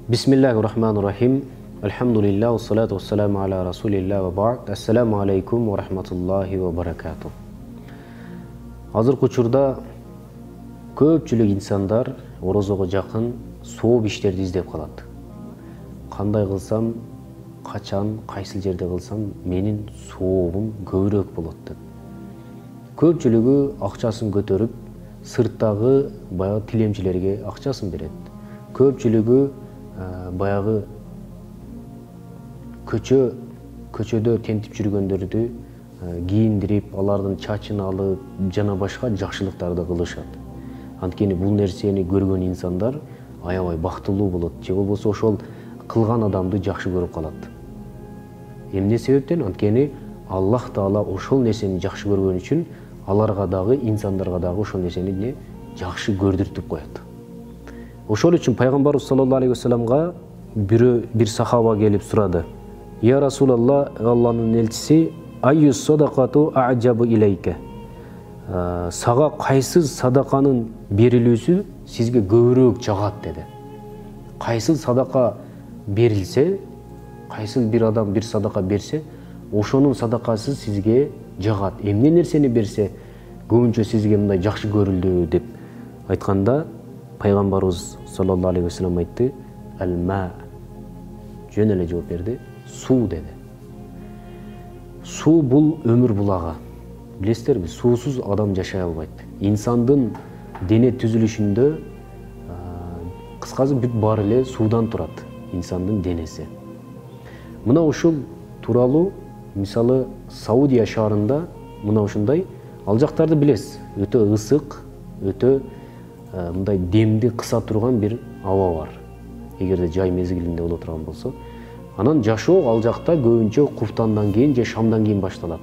Bismillahirrahmanirrahim. Elhamdülillah ve salatu ve selamu ala Resulillah ve ba'd. Esselamu aleyküm ve rahmetullahi ve berekatuh. Азыркы учурда көпчүлүк инсандар орозого жакын сооп иштерди издеп калат. Кандай кылсам, качан, кайсыл жерде кылсам менин сообум көбүрөөк болот деп. Көпчүлүгү акчасын көтөрүп, сырттагы баягы тилемчилерге акчасын берет. Көпчүлүгү баягы көчөдө тентип жүргөндөрдү кийиндирип, алардын чачын алып, жана башка жакшылыктарды кылышат. Анткени бул нерсени көргөн инсандар аябай бактылуу болот, же болбосо ошол кылган адамды жакшы көрүп калат. Эмне себептен? Анткени Аллах Таала ошол нерсени жакшы көргөн үчүн аларга дагы, инсандарга дагы ошол нерсени жакшы көрдүртүп коет. Ошол үчүн пайгамбарыбыз саллаллаху алейхи вассаламга бир сахаба келип сурады. Я Расулалла, Алланын элчиси, айю садакату а'джабу илейке. Сага кайсы садаканын берилүүсү сизге көбүрөөк жагат деди. Кайсы садака берилсе, кайсы бир адам бир садака берсе, ошонун садакасы сизге жагат. Эмне нерсени берсе, көбүнчө сизге мындай жакшы көрүлдү деп айтканда, пайгамбарыбыз саллаллаху алейхи вассалам айтты: "Ал-ма". Жөн эле жооп берди. Суу деди. Суу бул өмүр булагы. Билесиздерби, суусуз адам жашай албайт. Инсандын дене түзүлүшүндө кыскасы бүт баары эле суудан турат, инсандын денеси. Мына ушул тууралуу мисалы Саудия шаарында мына ушундай, ал жактарды билесиз, өтө ысык, өтө мындай демди кыса турган бир аба бар. Эгерде жай мезгилинде боло турган болсо, анан жашоо ал жакта көбүнчө куфтандан кийин же шамдан кийин башталат.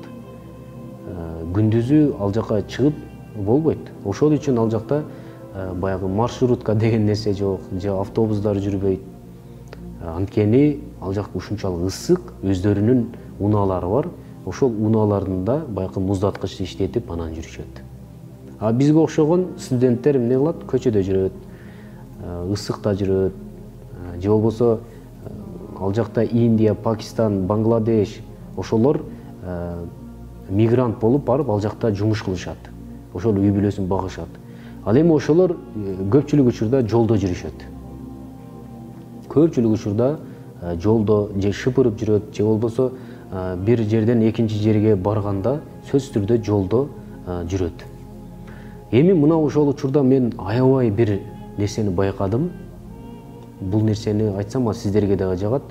Күндүзү ал жака чыгып болбойт. Ошол үчүн ал жакта баягы маршрутка деген нерсе жок, же автобустар жүрбөйт. Анткени ал жак ушунчалык ысык, өздөрүнүн унаалары бар. Ошол унаалардын да баягы муздаткычты иштетип анан жүрүшөт. А бизге окшогон студенттер эмне кылат? Көчөдө жүрөт, ысыкта жүрөт, же болбосо ал жакта Индия, Пакистан, Бангладеш ошолор мигрант болуп барып ал жакта жумуш кылышат. Ошол үй бүлөсүн багышат. Ал эми ошолор көпчүлүк учурда жолдо жүрүшөт. Көпчүлүк учурда жолдо же шыпырып жүрөт, же болбосо бир жерден экинчи жерге барганда сөзсүз түрдө жолдо жүрөт. Эми мына ошол учурда мен аябай бир нерсени байкадым. Бул нерсени айтсам, сиздерге дагы жагат.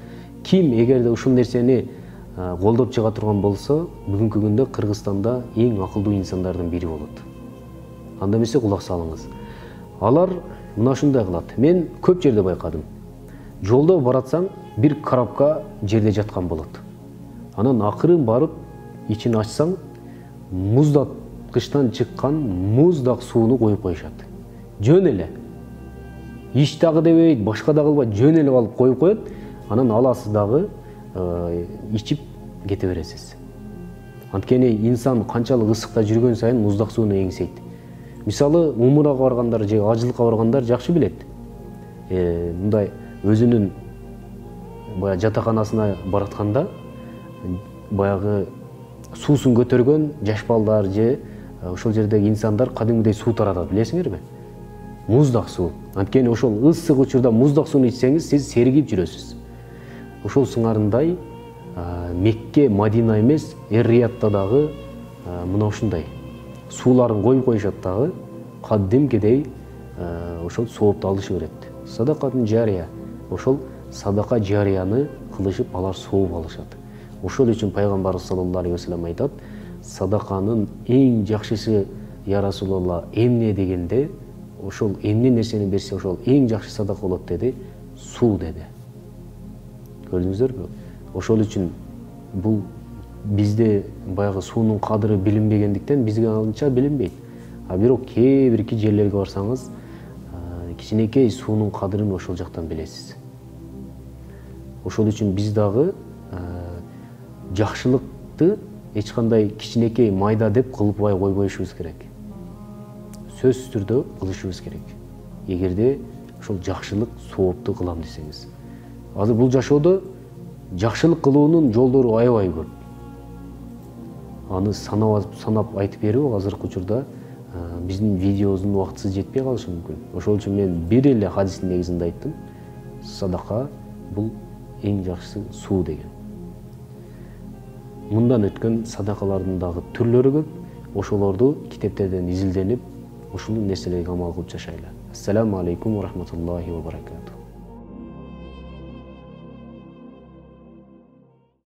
Ким эгерде ушул нерсени колдоп чыга турган болсо, бүгүнкү күндө Кыргызстанда эң акылдуу инсандардын бири болот. Анда эмесе кулак салыңыз. Алар мына ушундай кылат. Мен көп жерде байкадым. Жолдо баратсаң, бир коробка жерде жаткан болот. Анан акырын барып, ичин ачсаң, муздаткычтан чыккан муздак сууну коюп коюшат. Жөн эле. Иш дагы дебейт, башка да кылбайт, жөн эле алып коюп коет. Анан аласыз дагы ичип кете бересиз. Анткени инсан канчалык ысыкта жүргөн сайын муздак сууну эңсейт. Мисалы, умурага баргандар же ажылыкка баргандар жакшы билет. Мындай өзүнүн баягы жатаканасына баратканда баягы суусун көтөргөн жаш балдар же ошол жердеги инсандар кадимгидей суу таратат, билесиңерби? Муздак суу. Анткени ошол ысык учурда муздак сууну ичсеңиз, сиз сергип жүрөсүз. Ошол сыңарындай Мекке, Мадина эмес, Эр-Риядта дагы мына ушундай сууларын коюп коюшат дагы, кадимкидей ошол соопту алышы берет. Садакатын жария. Ошол садака жарияны кылышып алар сооп алышат. Ошол үчүн пайгамбарыбыз саллаллаху алейхи вассалам айтат: "Садаканын эң жакшысы, я Расулалла, эмне дегенде, ошол эмне нерсени берсе, ошол эң жакшы садака болот" деди. Суу деди. Көрдүңүздөрбү? Ошол үчүн бул бизде баягы суунун кадыры билинбегендиктен бизге анча билинбейт. А бирок кээ бирки жерлерге барсаңыз, кичинекей суунун кадырын ошол жактан билесиз. Ошол үчүн биз дагы жакшылыкты эч кандай кичинекей майда деп кылбай койбошубуз керек. Сөзсүз түрдө кылышыбыз керек. Эгерде ошол жакшылык соопту кылам десеңиз. Азыр бул жашоодо жакшылык кылуунун жолдору аябай көп. Аны санап айтып берүү азыркы учурда биздин видеобуздун убактысы жетпей калышы мүмкүн. Ошол үчүн мен бир эле хадистин негизинде айттым. Садака бул эң жакшысы суу деген. Мындан өткөн садакалардын дагы түрлөрү көп. Ошолорду китептерден изилденип, ушул нерселерге амал кылып жашайлы. Ассаламу алейкум ва рахматуллахи ва баракатух.